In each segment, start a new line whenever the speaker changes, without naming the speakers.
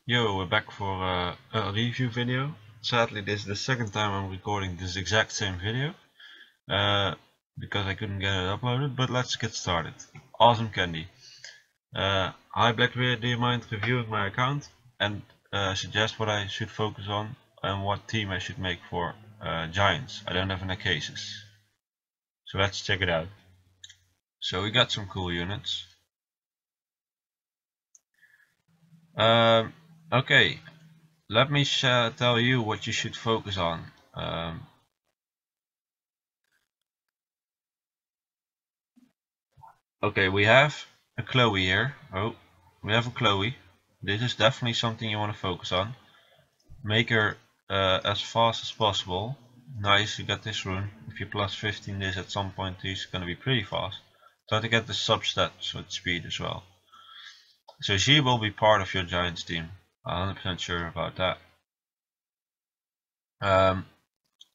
Yo, we're back for a review video. Sadly, this is the second time I'm recording this exact same video because I couldn't get it uploaded, but let's get started. Awzomecandy. Hi Blackbeard, do you mind reviewing my account and suggest what I should focus on and what team I should make for Giants? I don't have any cases. So let's check it out. So we got some cool units. Okay, let me tell you what you should focus on. Okay, we have a Chloe here. Oh, we have a Chloe. This is definitely something you want to focus on. Make her as fast as possible. Nice, you got this rune. If you plus 15 this at some point, he's gonna be pretty fast. Try to get the substats with speed as well. So she will be part of your Giants team. 100% sure about that.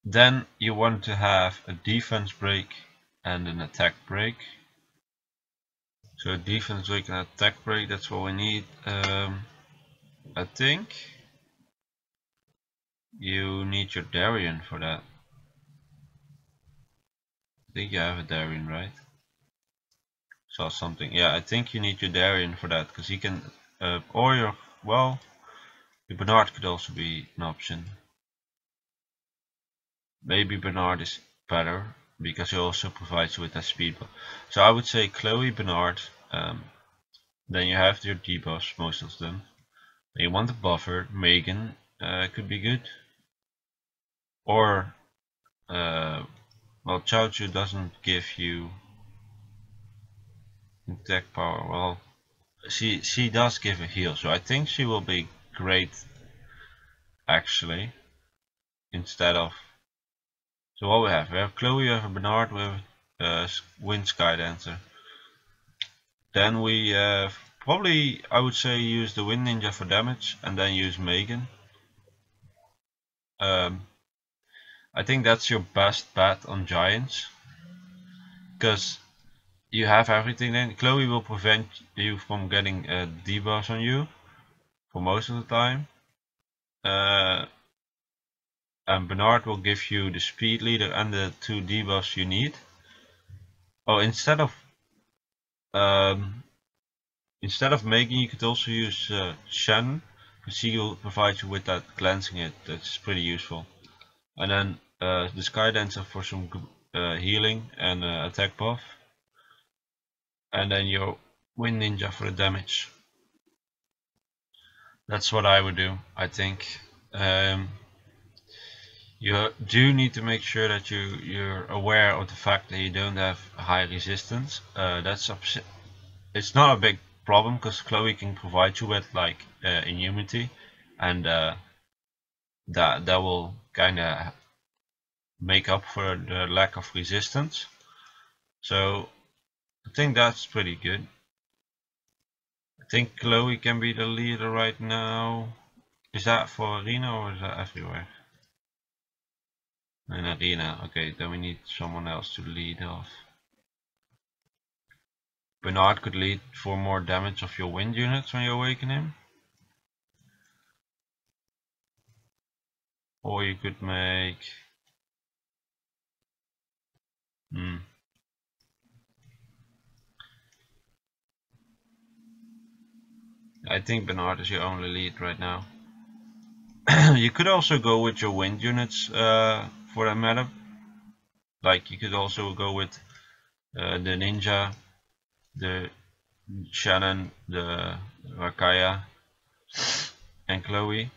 Then you want to have a defense break and an attack break. So defense break and attack break, that's what we need. I think you need your Darien for that. I think you have a Darien, right? Saw something. Yeah, I think you need your Darien for that, because he can, or your, well, your Bernard could also be an option. Maybe Bernard is better, because he also provides you with that speed. So I would say Chloe, Bernard, then you have your debuffs, most of them. Then you want a buffer, Megan could be good. Or, well, Chaozu doesn't give you attack power. Well, she does give a heal, so I think she will be great, actually, instead of. So what we have Chloe, we have a Bernard, we have Wind Sky Dancer. Then we have probably, I would say, use the Wind Ninja for damage, and then use Megan. I think that's your best bet on Giants, because you have everything. Then Chloe will prevent you from getting debuffs on you for most of the time, and Bernard will give you the speed leader and the 2 debuffs you need. Oh, instead of Megan, you could also use Shen, because she will provide you with that cleansing hit. That's pretty useful. And then the Sky Dancer for some healing and attack buff. And then your Wind Ninja for the damage. That's what I would do, I think. You do need to make sure that you're aware of the fact that you don't have high resistance. It's not a big problem, because Chloe can provide you with like immunity, and that will kind of make up for the lack of resistance. So I think that's pretty good. I think Chloe can be the leader right now. Is that for arena or is that everywhere? In arena, okay, then we need someone else to lead off. Bernard could lead for more damage of your wind units when you awaken him. Or you could make... I think Bernard is your only lead right now. You could also go with your wind units for that matter. Like you could also go with the ninja, the Shannon, the Rakaya, and Chloe,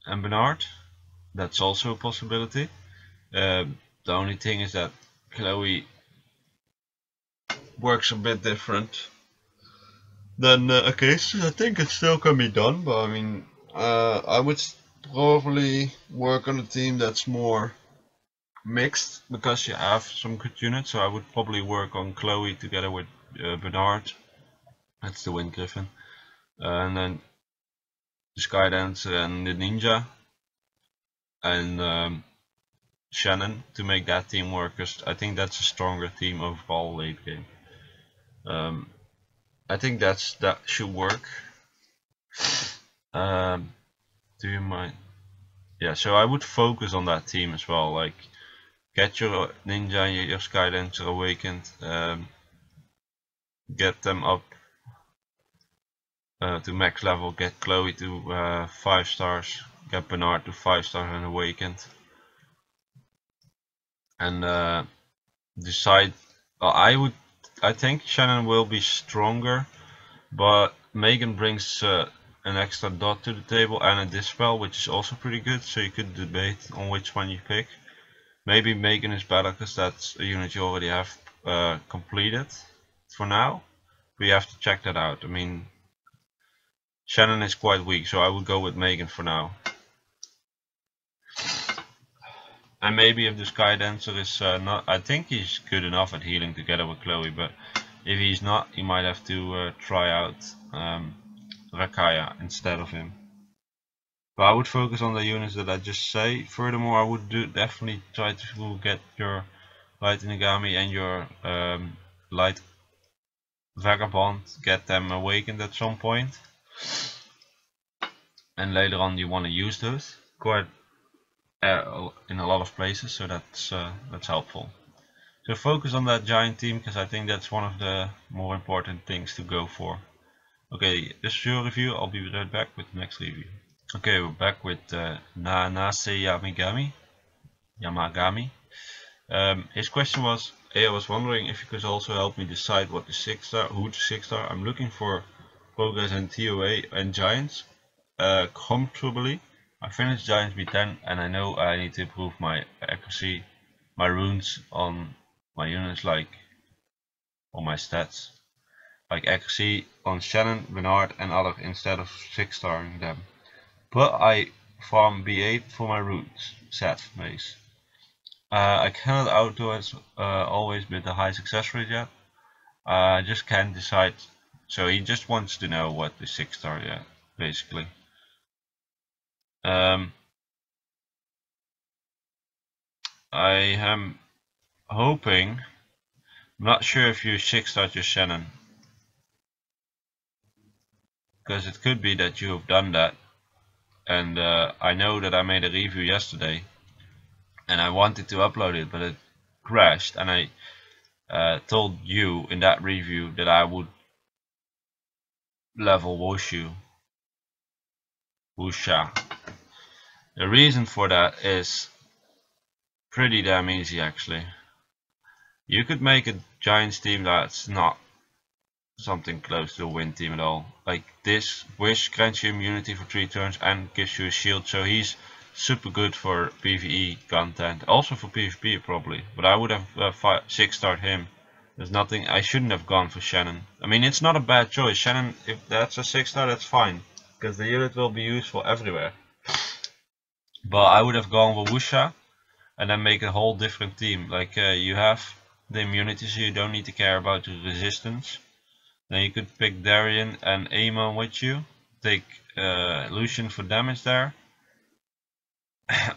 and Bernard. That's also a possibility. The only thing is that Chloe works a bit different than okay, so I think it still can be done, but I mean, I would probably work on a team that's more mixed, because you have some good units. So I would probably work on Chloe together with Bernard. That's the Wind Griffin, and then the Sky Dancer and the Ninja, and Shannon to make that team work, because I think that's a stronger team overall late game. I think that should work. Do you mind? Yeah, so I would focus on that team as well. Like, get your ninja, your Skylancer awakened, get them up to max level, get Chloe to 5 stars, get Bernard to 5 stars and awakened, and decide. I think Shannon will be stronger, but Megan brings an extra dot to the table and a dispel, which is also pretty good. So you could debate on which one you pick. Maybe Megan is better because that's a unit you already have completed for now. We have to check that out. I mean, Shannon is quite weak, so I would go with Megan for now. And maybe if the Sky Dancer is not, I think he's good enough at healing together with Chloe, but if he's not, you might have to try out Rakaya instead of him. But I would focus on the units that I just say. Furthermore, I would definitely try to get your Light Inagami and your Light Vagabond, get them awakened at some point. And later on you want to use those quite in a lot of places, so that's helpful. So focus on that giant team, because I think that's one of the more important things to go for. Okay, this is your review. I'll be right back with the next review. Okay, we're back with NanaseYamagami. His question was, hey, I was wondering if you could also help me decide what the 6-star, who the 6-star. I'm looking for progress in TOA and Giants comfortably. I finished Giants B10 and I know I need to improve my accuracy, my runes on my units, like on my stats, like accuracy on Shannon, Bernard and other instead of 6-starring them. But I farm B8 for my runes set base. I cannot outdo it always with a high success rate yet. I just can't decide. So he just wants to know what the 6-star yet, basically. I am hoping, I'm not sure if you 6-starred your Shannon, because it could be that you have done that, and I know that I made a review yesterday and I wanted to upload it, but it crashed, and I told you in that review that I would level Wusha. The reason for that is pretty damn easy actually. You could make a Giants team that's not something close to a win team at all. Like this, Wish grants you immunity for 3 turns and gives you a shield, so he's super good for PvE content, also for PvP probably, but I would have 6-starred him. There's nothing, I shouldn't have gone for Shannon. I mean, it's not a bad choice. Shannon, if that's a 6-star, that's fine, because the unit will be useful everywhere. But I would have gone with Wusha and then make a whole different team. Like you have the immunity, so you don't need to care about the resistance. Then you could pick Darien and Amon with you, take Lucian for damage there,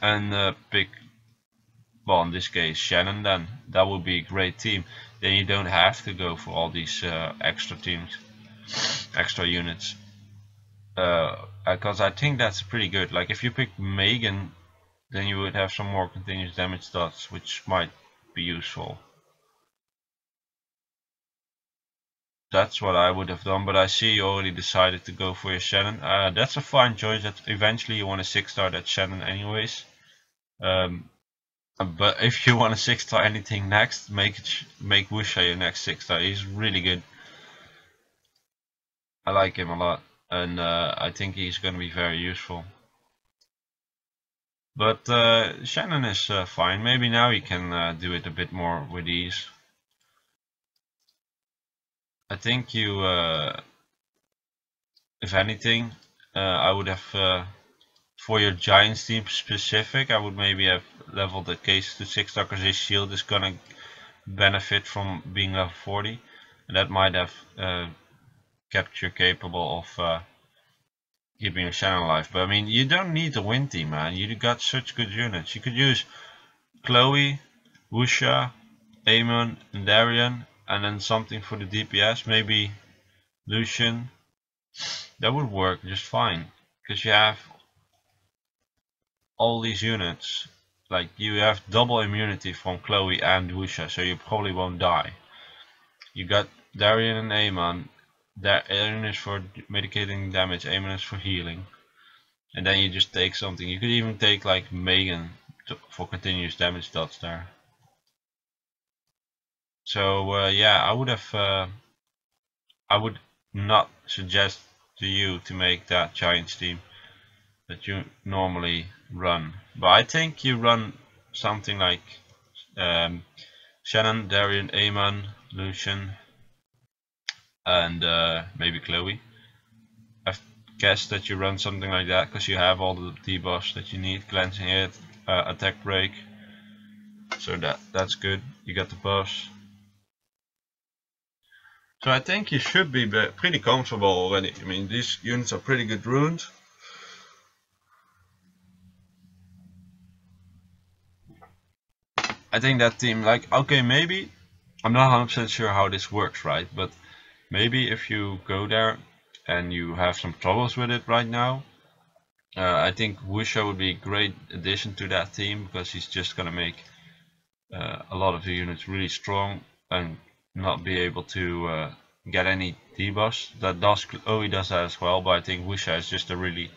and pick, well, in this case Shannon. Then that would be a great team. Then you don't have to go for all these extra teams, extra units, because I think that's pretty good. Like if you pick Megan, then you would have some more continuous damage dots, which might be useful. That's what I would have done, but I see you already decided to go for your Shannon. That's a fine choice. That eventually you want a 6-star that Shannon anyways. But if you want a 6-star anything next, make Wusha your next 6-star. He's really good. I like him a lot, and I think he's going to be very useful. But Shannon is fine. Maybe now you can do it a bit more with ease. I think you, if anything, I would have, for your Giants team specific, I would maybe have leveled the case to 6-star, because his shield is gonna benefit from being level 40, and that might have kept you capable of keeping your Shannon alive. But I mean, you don't need a win team, man. You got such good units. You could use Chloe, Wusha, Amon, and Darien, and then something for the DPS, maybe Lucian. That would work just fine. because you have all these units. Like you have double immunity from Chloe and Wusha, so you probably won't die. You got Darian and Aemon. Darian is for mitigating damage, Aemon is for healing. And then you just take something. You could even take like Megan for continuous damage dots there. So yeah, I would not suggest to you to make that Giants team that you normally run. But I think you run something like Shannon, Darian, Aemon, Lucian, and maybe Chloe. I've guessed that you run something like that because you have all the debuffs that you need: cleansing hit, attack break. So that's good. You got the buffs. So I think you should be pretty comfortable already. I mean, these units are pretty good runes. I think that team, like, okay, maybe, I'm not 100% sure how this works, right? But maybe if you go there and you have some troubles with it right now, I think Wusha would be a great addition to that team, because he's just gonna make a lot of the units really strong and not be able to get any debuffs. That does, he does that as well, but I think Wusha is just a really,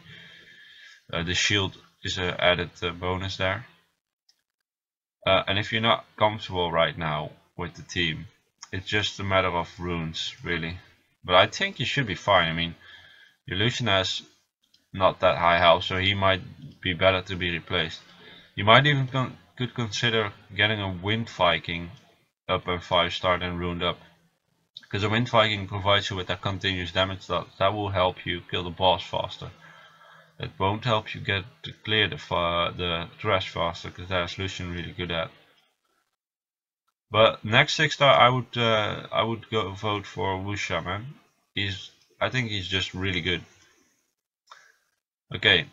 the shield is an added bonus there. And if you're not comfortable right now with the team, it's just a matter of runes, really. But I think you should be fine. I mean, your Lucian has not that high health, so he might be better to be replaced. You might even could consider getting a Wind Viking up and 5-star and runed up, because a Wind Viking provides you with that continuous damage that will help you kill the boss faster. It won't help you get to clear the trash faster, because that's Lucian really good at. But next 6-star, I would go vote for Wusha, man. I think he's just really good. Okay.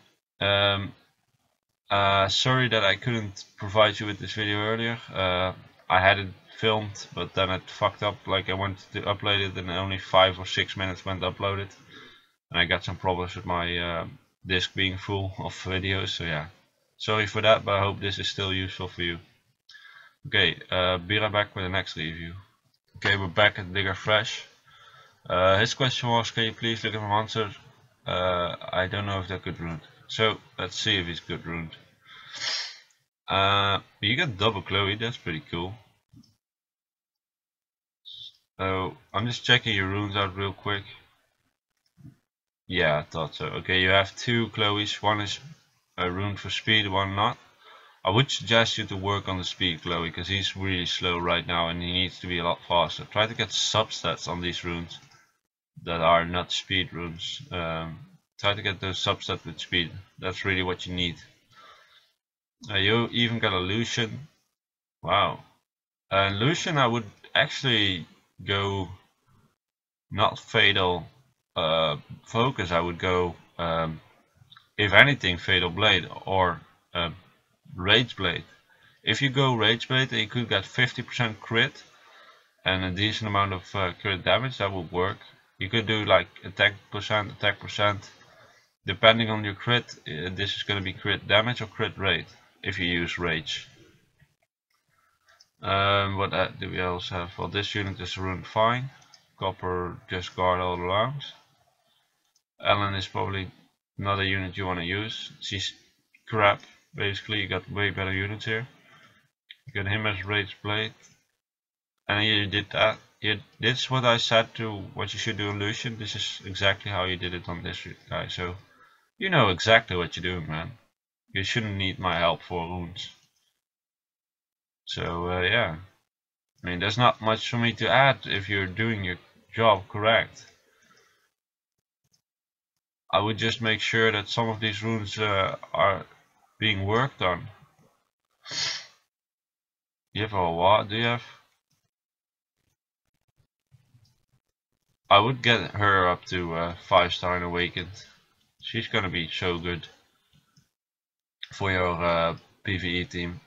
Sorry that I couldn't provide you with this video earlier. I had it filmed, but then it fucked up. Like, I wanted to upload it and only 5 or 6 minutes went uploaded, and I got some problems with my disk being full of videos. So yeah, sorry for that, but I hope this is still useful for you. Okay, be right back with the next review. Okay, we're back at DiggaFresh. His question was, can you please look at my answer? I don't know if they're good runed. So let's see if he's good runed. You got double Chloe, that's pretty cool. So I'm just checking your runes out real quick. Yeah, I thought so. Okay, you have 2 Chloes. One is runed for speed, one not. I would suggest you to work on the speed Chloe, because he's really slow right now and he needs to be a lot faster. Try to get substats on these runes that are not speed runes. Try to get those substats with speed. That's really what you need. You even got a Lucian. Wow. Lucian, I would actually go not Fatal Focus. I would go, if anything, Fatal Blade or Rage Blade. If you go Rage Blade, you could get 50% crit and a decent amount of crit damage. That would work. You could do like attack percent, depending on your crit. This is going to be crit damage or crit rate if you use Rage. What do we else have? Well, this unit is runed fine. Copper, just guard all around. Ellen is probably not a unit you want to use. She's crap. Basically, you got way better units here. You got him as Rage Blade, and you did that. This is what I said to what you should do on Lucian. This is exactly how you did it on this guy. So you know exactly what you're doing, man. You shouldn't need my help for runes. So yeah, I mean, there's not much for me to add if you're doing your job correct. I would just make sure that some of these runes are being worked on. You have a what? Do you have? I would get her up to 5-star and Awakened. She's gonna be so good for your PvE team.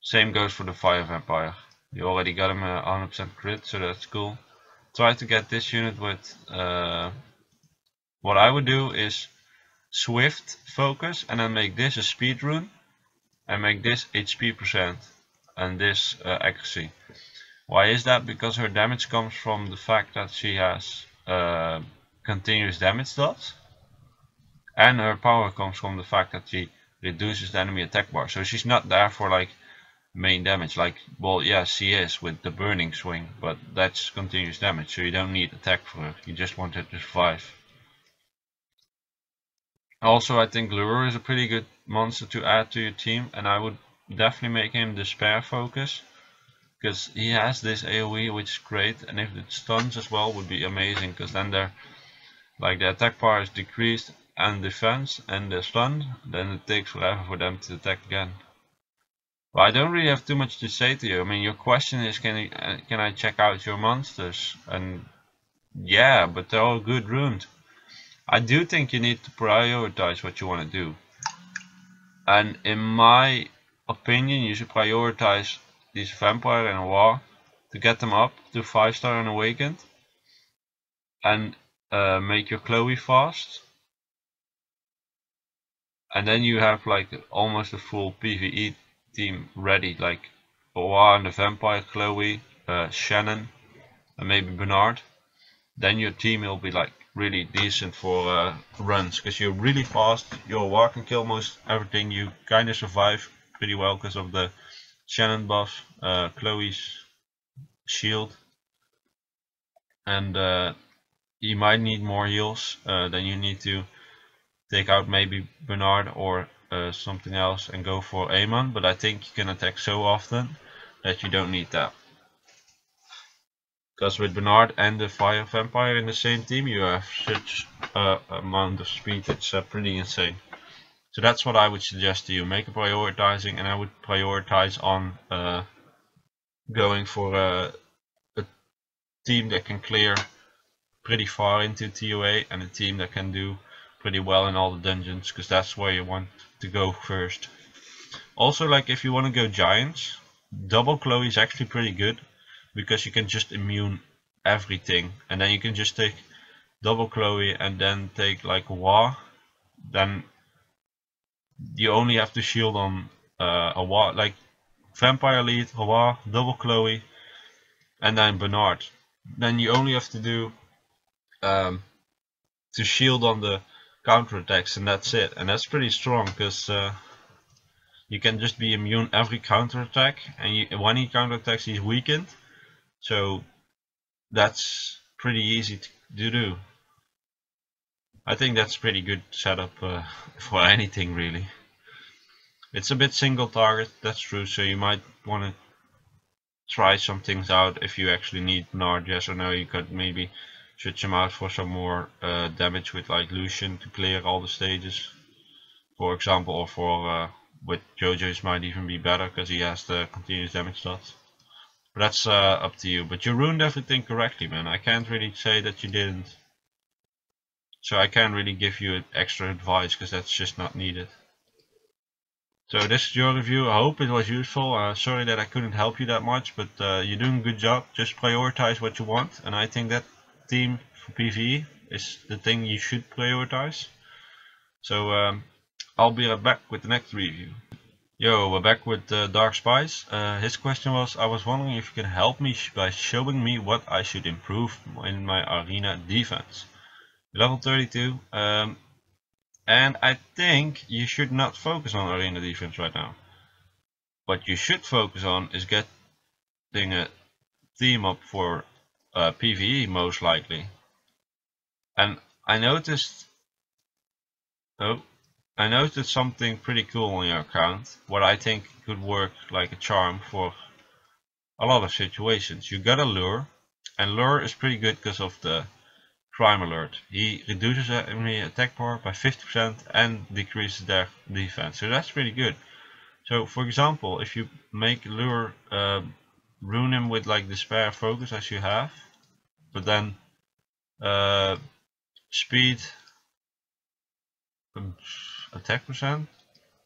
Same goes for the Fire Vampire. You already got him 100% crit, so that's cool. Try to get this unit with What I would do is Swift focus and then make this a speed rune and make this HP percent and this accuracy. Why is that? Because her damage comes from the fact that she has continuous damage dots, and her power comes from the fact that she reduces the enemy attack bar. So she's not there for like main damage, like, well, yeah, she is with the burning swing, but that's continuous damage, so you don't need attack for her, you just want her to survive. Also, I think Lure is a pretty good monster to add to your team, and I would definitely make him Despair focus, because he has this AoE which is great, and if it stuns as well would be amazing, because then they're like the attack power is decreased and defense, and they're stunned, then it takes forever for them to attack again. Well, I don't really have too much to say to you. I mean, your question is, can I check out your monsters? And yeah, but they're all good runes. I do think you need to prioritize what you want to do. And in my opinion, you should prioritize these Vampire and War to get them up to 5-star and Awakened. And make your Chloe fast. And then you have like almost a full PvE team ready, like Oa and the Vampire, Chloe, Shannon, and maybe Bernard. Then your team will be like really decent for runs, because you're really fast, your Oa can kill most everything, you kinda survive pretty well because of the Shannon buff, Chloe's shield, and you might need more heals, then you need to take out maybe Bernard or something else and go for Amon, but I think you can attack so often that you don't need that. Because with Bernard and the Fire Vampire in the same team, you have such amount of speed, it's pretty insane. So that's what I would suggest to you, make a prioritizing, and I would prioritize on going for a team that can clear pretty far into TOA and a team that can do pretty well in all the dungeons, because that's where you want to go first. Also, like if you want to go giants, double Chloe is actually pretty good, because you can just immune everything, and then you can just take double Chloe and then take like Wa, then you only have to shield on a Wa, like Vampire Lead, Wa, double Chloe, and then Bernard. Then you only have to do to shield on the counterattacks, and that's it, and that's pretty strong, because you can just be immune every counterattack, and when he counterattacks he's weakened, so that's pretty easy to do. I think that's pretty good setup for anything really. It's a bit single target, that's true, so you might want to try some things out. If you actually need Bernard, yes or no, you could maybe switch him out for some more damage with like Lucian to clear all the stages, for example, or for with JoJo's might even be better because he has the continuous damage dots. But that's up to you. But you ruined everything correctly, man. I can't really say that you didn't. So I can't really give you extra advice because that's just not needed. So this is your review. I hope it was useful. Sorry that I couldn't help you that much, but you're doing a good job. Just prioritize what you want, and I think that team for PvE is the thing you should prioritize. So I'll be right back with the next review. Yo, we're back with DarkSpize. His question was, I was wondering if you can help me by showing me what I should improve in my arena defense. Level 32, and I think you should not focus on arena defense right now. What you should focus on is getting a team up for PvE most likely. And I noticed something pretty cool on your account, what I think could work like a charm for a lot of situations. You got a Lure, and Lure is pretty good because of the Crime Alert. He reduces enemy attack power by 50% and decreases their defense, so that's pretty good. So for example, if you make Lure rune him with like Despair focus as you have, but then speed attack percent,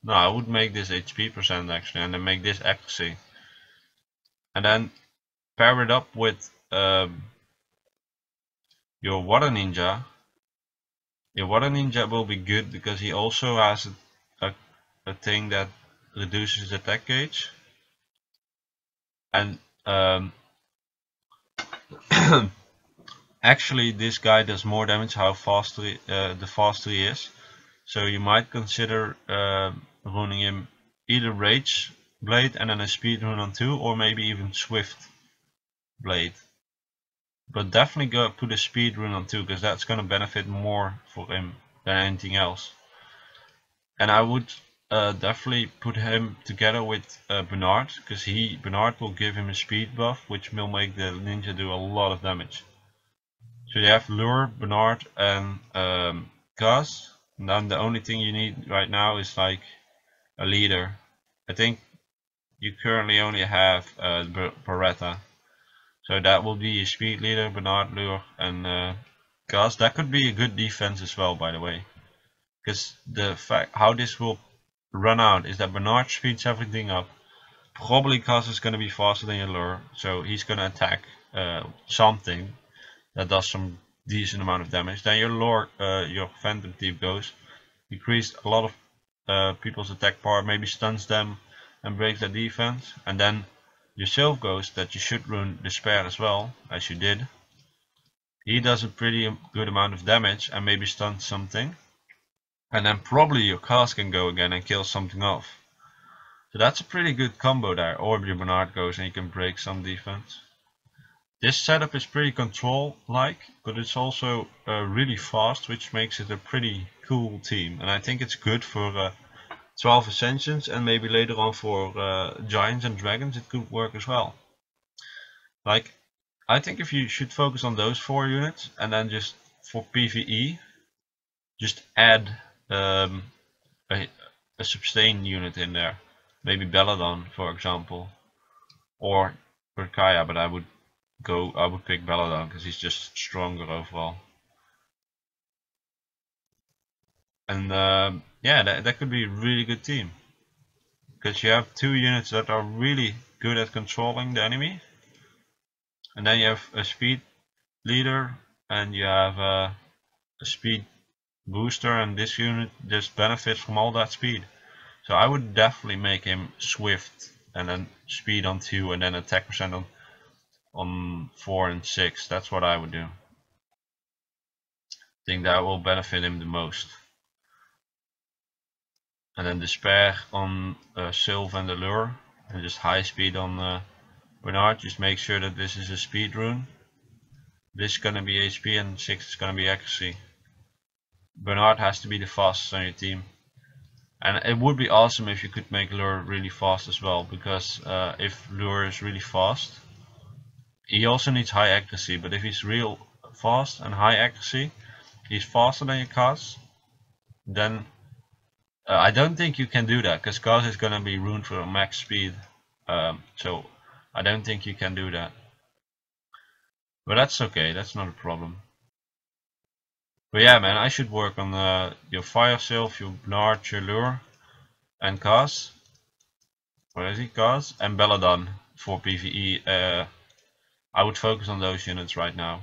no, I would make this HP percent actually, and then make this accuracy, and then pair it up with your Water Ninja, Yeah, Water Ninja will be good because he also has a thing that reduces attack gauge, and actually this guy does more damage the faster he is. So you might consider runing him either Rage Blade and then a speed rune on 2, or maybe even Swift Blade. But definitely go put a speed rune on 2 because that's going to benefit more for him than anything else. And I would definitely put him together with Bernard, because Bernard will give him a speed buff, which will make the ninja do a lot of damage. So you have Lure, Bernard, and Gus. And then the only thing you need right now is like a leader. I think you currently only have Beretta. So that will be your speed leader, Bernard, Lure, and Gus. That could be a good defense as well, by the way. Because the fact how this will run out is that Bernard speeds everything up. Probably Gus is going to be faster than your Lure, so he's going to attack something that does some decent amount of damage. Then your Lure, your Phantom Thief goes, decreased a lot of people's attack power, maybe stuns them and breaks their defense. And then your Sylph Ghost that you should rune Despair as well, as you did. He does a pretty good amount of damage and maybe stuns something. And then probably your Cast can go again and kill something off. So that's a pretty good combo there. Or your Bernard goes and you can break some defense. This setup is pretty control-like, but it's also really fast, which makes it a pretty cool team. And I think it's good for 12 Ascensions, and maybe later on for Giants and Dragons it could work as well. Like, I think if you should focus on those 4 units, and then just for PvE, just add a sustain unit in there. Maybe Belladon, for example, or Urkaya, but I would pick Belladon because he's just stronger overall. And yeah, that could be a really good team, because you have 2 units that are really good at controlling the enemy, and then you have a speed leader and you have a speed booster, and this unit just benefits from all that speed. So I would definitely make him Swift and then speed on 2 and then attack percent on 4 and 6. That's what I would do. I think that will benefit him the most. And then Despair on Sylph and Allure, and just high speed on Bernard. Just make sure that this is a speed rune. This is gonna be HP and 6 is gonna be accuracy. Bernard has to be the fastest on your team. And it would be awesome if you could make Lure really fast as well, because if Lure is really fast, he also needs high accuracy, but if he's real fast and high accuracy, he's faster than your Kaz, then I don't think you can do that, because Kaz is gonna be runed for max speed, so I don't think you can do that. But that's okay, that's not a problem. But yeah, man, I should work on your Fire Sylph, your Bernard, your Lure, and Kaz. Where is he? Kaz and Belladon for PvE. I would focus on those units right now.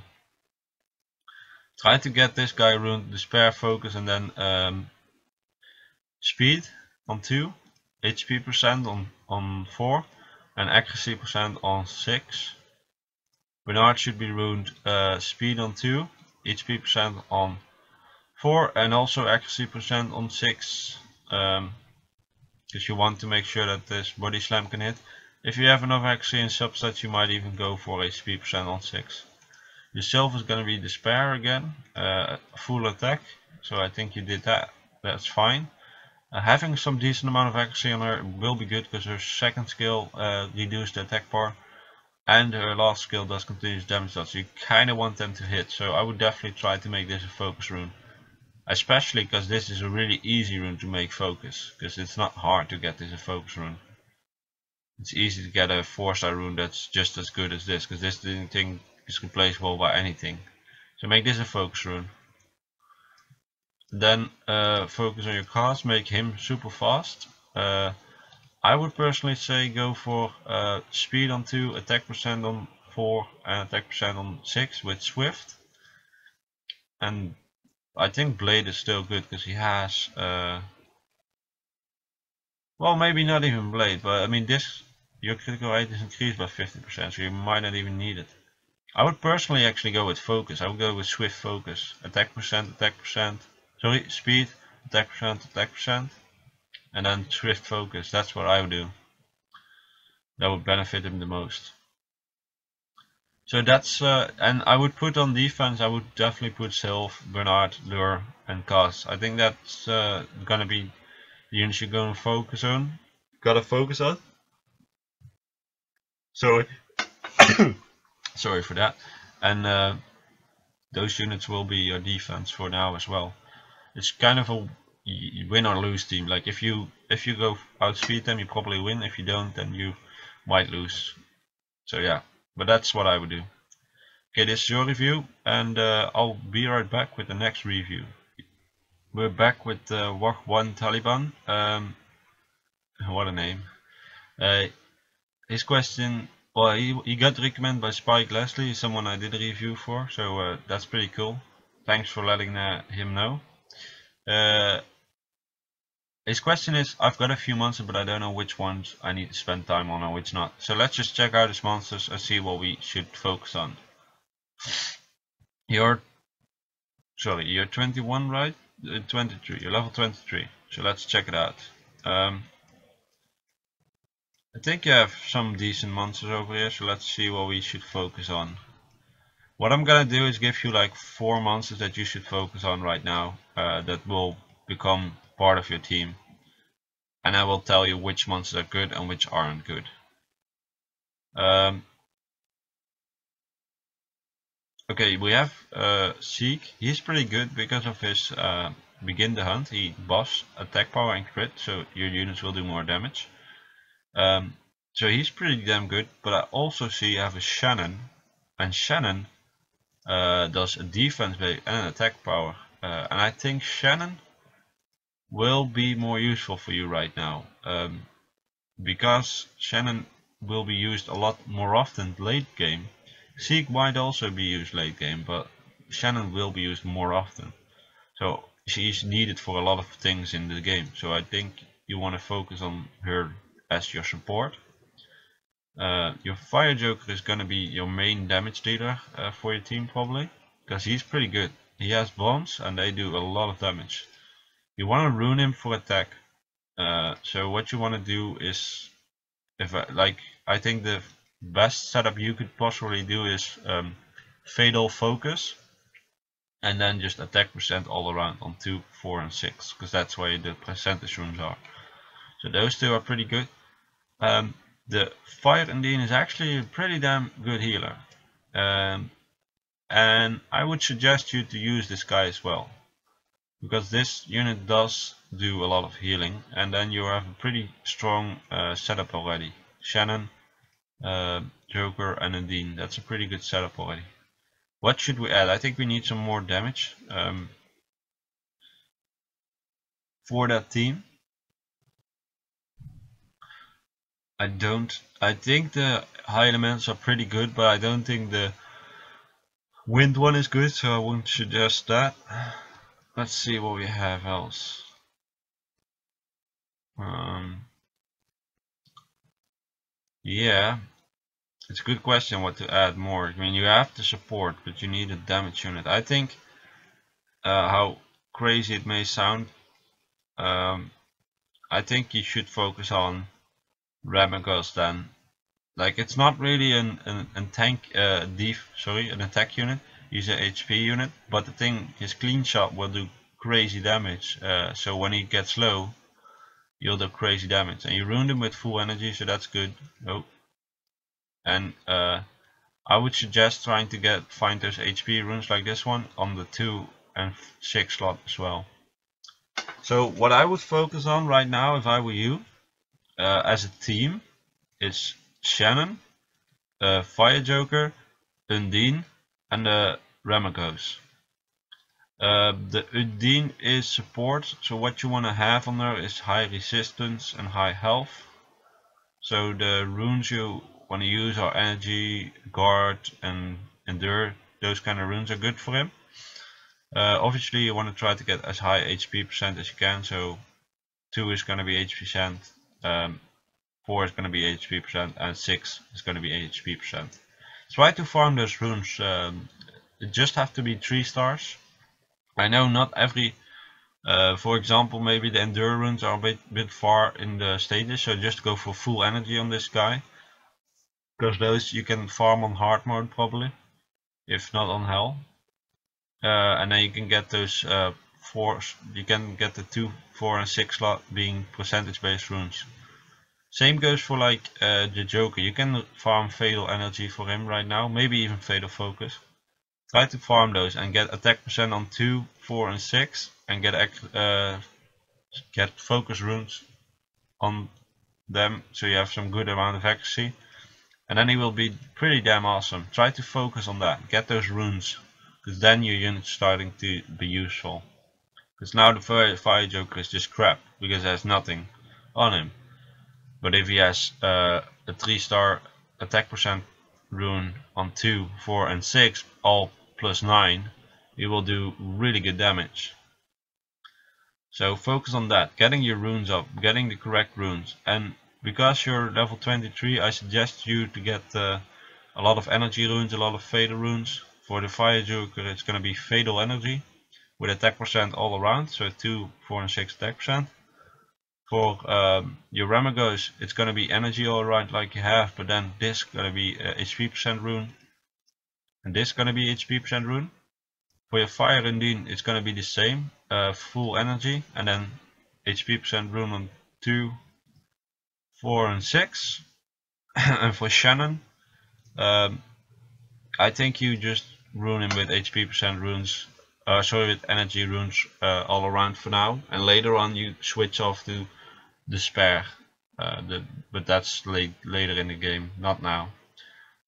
Try to get this guy runed Despair, focus, and then speed on 2, HP percent on 4, and accuracy percent on 6. Bernard should be ruined speed on 2, HP percent on 4, and also accuracy percent on 6. Because you want to make sure that this body slam can hit. If you have enough accuracy and substats, you might even go for HP percent on 6. Your Sylph is gonna be Despair again, full attack. So I think you did that. That's fine. Having some decent amount of accuracy on her will be good, because her second skill reduced the attack power, and her last skill does continuous damage dot. So you kind of want them to hit. So I would definitely try to make this a focus rune. Especially because this is a really easy rune to make focus, because it's not hard to get this a focus rune. It's easy to get a 4-star rune that's just as good as this, because this thing is replaceable by anything. So make this a focus rune. Then focus on your cast, make him super fast. I would personally say go for speed on 2, attack percent on 4, and attack percent on 6 with Swift. And I think Blade is still good because he has, well, maybe not even Blade, but I mean this, your critical rate is increased by 50%, so you might not even need it. I would personally actually go with focus. I would go with swift focus. Attack percent, sorry, speed, attack percent, and then swift focus. That's what I would do. That would benefit him the most. So that's, and I would put on defense, I would definitely put Sylph, Bernard, Lure, and Kaz. I think that's gonna be the units you're gonna focus on. Gotta focus on. Sorry. Sorry for that. And those units will be your defense for now as well. It's kind of a win or lose team. Like if you go outspeed them, you probably win. If you don't, then you might lose. So yeah, but that's what I would do. Okay, this is your review, and I'll be right back with the next review. We're back with wag1taliban. What a name. His question, well, he got recommended by Spike Leslie, someone I did a review for, so that's pretty cool. Thanks for letting him know. His question is, I've got a few monsters, but I don't know which ones I need to spend time on or which not. So let's just check out his monsters and see what we should focus on. You're 21, right? 23, you're level 23. So let's check it out. I think you have some decent monsters over here, so let's see what we should focus on. What I'm gonna do is give you like 4 monsters that you should focus on right now, that will become part of your team. And I will tell you which monsters are good and which aren't good. Okay, we have Seek. He's pretty good because of his begin the hunt. He buffs attack power and crit, so your units will do more damage. So he's pretty damn good, but I also see you have a Shannon, and Shannon does a defense base and an attack power, and I think Shannon will be more useful for you right now, because Shannon will be used a lot more often late game. Seek might also be used late game, but Shannon will be used more often, so she's needed for a lot of things in the game, so I think you want to focus on her as your support. Your Fire Joker is going to be your main damage dealer for your team probably, because he's pretty good. He has bombs and they do a lot of damage. You want to ruin him for attack. So what you want to do is, I think the best setup you could possibly do is Fatal Focus, and then just attack percent all around on 2, 4 and 6, because that's where the percentage runes are. So those two are pretty good. The Fire Indian is actually a pretty damn good healer, and I would suggest you to use this guy as well, because this unit does do a lot of healing, and then you have a pretty strong setup already. Shannon, Joker and Nadine, that's a pretty good setup already. What should we add? I think we need some more damage for that team. I think the high elements are pretty good, but I don't think the wind one is good, so I won't suggest that. Let's see what we have else. Yeah, it's a good question what to add more. I mean, you have the support, but you need a damage unit. I think, how crazy it may sound, I think you should focus on Ramagos then. Like, it's not really an attack unit. He's an HP unit, but the thing, his clean shot will do crazy damage. So when he gets low, you'll do crazy damage, and you ruined him with full energy, so that's good. Oh, and I would suggest trying to find those HP runes like this one on the 2 and 6 slot as well. So what I would focus on right now, if I were you, as a team, is Shannon, Fire Joker, Undine, and Ramagos. The Undine is support, so what you want to have on there is high resistance and high health. So the runes you want to use are energy, guard, and endure. Those kind of runes are good for him. Obviously you want to try to get as high HP percent as you can, so 2 is going to be HP percent, 4 is going to be HP percent, and 6 is going to be HP percent. Try to farm those runes. It just have to be 3 stars. I know not every, for example, maybe the Endure runes are a bit far in the stages, so just go for full energy on this guy, because those you can farm on hard mode probably, if not on hell. And then you can get those you can get the 2, 4 and 6 slot being percentage based runes. Same goes for like the Joker. You can farm Fatal Energy for him right now, maybe even Fatal Focus. Try to farm those and get attack percent on 2, 4 and 6, and get focus runes on them, so you have some good amount of accuracy, and then he will be pretty damn awesome. Try to focus on that, get those runes, because then your unit's starting to be useful. Because now the Fire Joker is just crap, because there's nothing on him. But if he has a 3-star attack percent rune on 2, 4 and 6, all plus 9, he will do really good damage. So focus on that, getting your runes up, getting the correct runes. And because you're level 23, I suggest you to get a lot of energy runes, a lot of fatal runes. For the Fire Joker it's going to be Fatal Energy with attack percent all around, so 2, 4 and 6 attack percent. For your Ramagos it's going to be energy all around like you have, but then this is going to be HP percent rune, and this is going to be HP percent rune. For your Fire Undine it's going to be the same, full energy, and then HP percent rune on 2, 4 and 6. And for Shannon, I think you just rune him with HP percent runes, with energy runes all around for now, and later on you switch off to Despair, but that's later in the game, not now.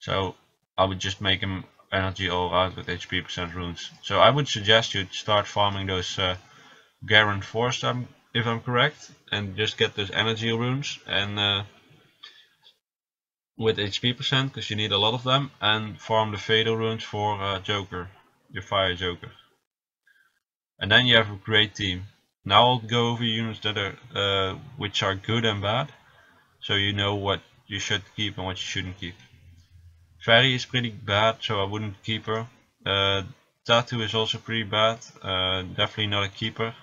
So I would just make him energy all around with HP percent runes. So I would suggest you start farming those Garen 4s, if I'm correct, and just get those energy runes and with HP percent, because you need a lot of them, and farm the Fatal runes for Joker, your Fire Joker. And then you have a great team. Now I'll go over units that are which are good and bad, so you know what you should keep and what you shouldn't keep. Fairy is pretty bad, so I wouldn't keep her. Tattoo is also pretty bad, definitely not a keeper.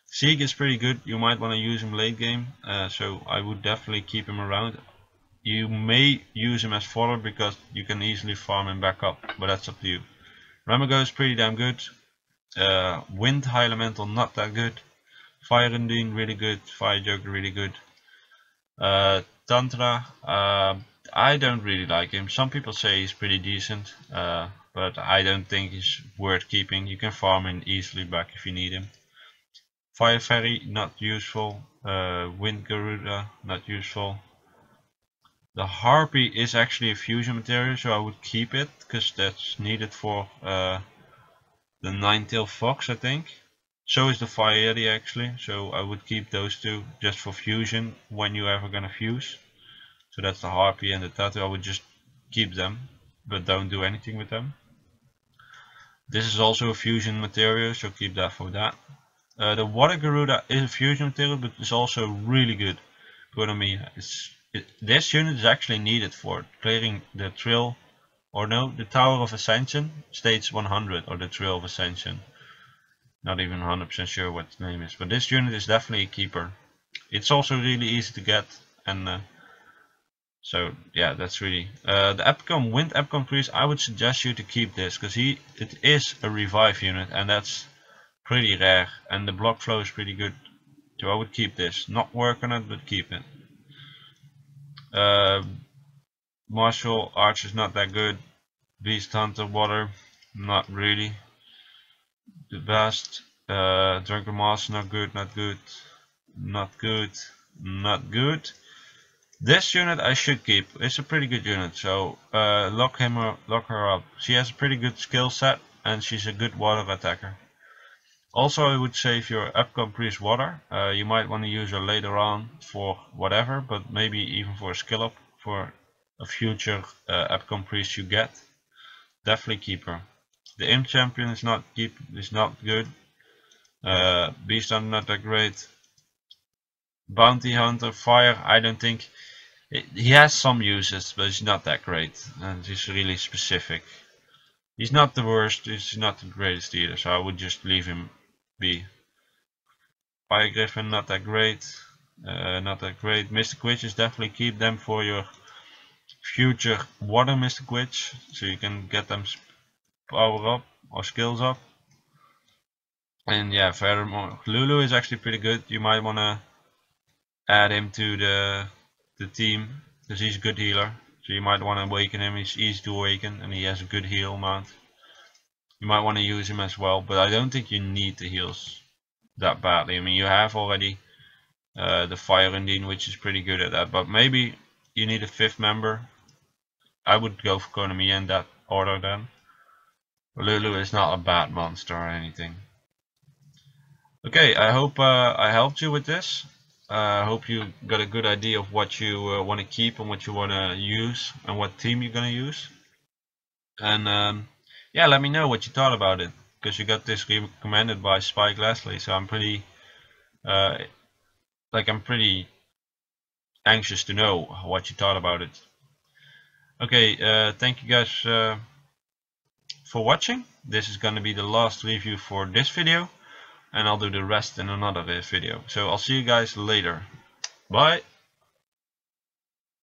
Sieg is pretty good, you might want to use him late game, so I would definitely keep him around. You may use him as fodder because you can easily farm him back up, but that's up to you. Ramago is pretty damn good. Wind High Elemental not that good. Fire Undine really good. Fire Joker really good. Tantra, I don't really like him. Some people say he's pretty decent, but I don't think he's worth keeping. You can farm him easily back if you need him. Fire Fairy not useful. Wind Garuda not useful. The Harpy is actually a fusion material, so I would keep it because that's needed for the Nine-tailed Fox, I think. So is the Fire Yeti actually, so I would keep those two just for fusion when you're ever gonna fuse. So that's the Harpy and the Tattoo. I would just keep them, but don't do anything with them. This is also a fusion material, so keep that for that. The Water Garuda is a fusion material, but it's also really good. Good on me. This unit is actually needed for clearing the Trail, or no, the Tower of Ascension, stage 100, or the Trail of Ascension. Not even 100% sure what the name is, but this unit is definitely a keeper. It's also really easy to get, and so yeah, that's really the Epicom Wind Epicom Priest. I would suggest you to keep this because it is a revive unit, and that's pretty rare, and the block flow is pretty good. So I would keep this. Not work on it, but keep it. Martial Arch is not that good. Beast Hunter Water, not really the best. Drunken Master, not good, not good, not good, not good. This unit I should keep. It's a pretty good unit, so lock her up. She has a pretty good skill set, and she's a good water attacker. Also, I would say if you're Epicom Priest Water, you might want to use her later on for whatever, but maybe even for a skill up for a future Epicom Priest you get. Definitely keep her. The Imp champion is not good. Beast Hunter not that great. Bounty Hunter, Fire, I don't think he has some uses, but it's not that great, and he's really specific. He's not the worst, he's not the greatest either, so I would just leave him be. Fire Griffin, not that great. Mystic Witches, definitely keep them for your future water Mystic Witch, so you can get them power up or skills up. And yeah, furthermore, Lulu is actually pretty good. You might want to add him to the team because he's a good healer. So you might want to awaken him. He's easy to awaken and he has a good heal amount. You might want to use him as well, but I don't think you need the heals that badly. I mean, you have already the Fire Undine, which is pretty good at that, but maybe you need a 5th member. I would go for Konami in that order then. Lulu is not a bad monster or anything. Okay, I hope I helped you with this. I hope you got a good idea of what you want to keep and what you want to use and what team you're going to use. And yeah, let me know what you thought about it, because you got this recommended by Spike Leslie, so I'm pretty I'm pretty anxious to know what you thought about it. Okay, thank you guys for watching. This is going to be the last review for this video, and I'll do the rest in another video. So I'll see you guys later. Bye.